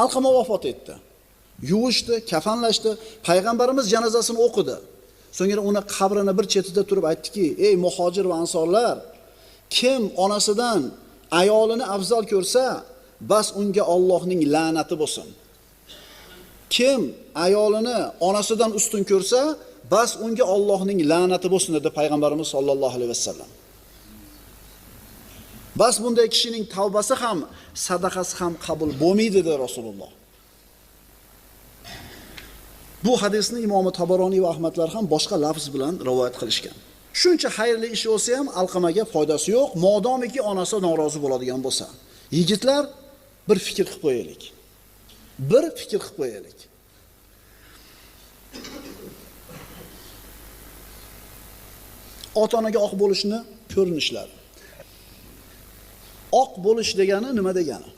Alqama vafot etdi. Yuvishdi, kafanlashdi, payg'ambarimiz janozasini o'qidi. So'ngra uni qabrini bir chetida turib aytdiki: "Ey muhojir va ansorlar, kim onasidan ayolini afzal ko'rsa, bas unga Allohning la'nati bo'lsin. Kim ayolini onasidan ustun ko'rsa, bas unga Allohning la'nati bo'lsin" dedi payg'ambarimiz sollallohu alayhi vasallam. Bas bunday kishining tavbasi ham, sadaqasi ham qabul bo'lmaydi dedi Rasululloh. Bu hadisni Imom Tabaroniy va Ahmadlar ham boshqa lafz bilan rivoyat qilishgan. Shuncha xayrli ish bo'lsa ham Alqamaga foydasi yo'q, modomiki onasi norozi bo'ladigan bo'lsa. Yigitlar bir fikr qilib qo'yaylik. Bir fikr qilib qo'yaylik. Ota-onaga oq bo'lishni ko'rinishlari. Oq bo'lish degani nima degani?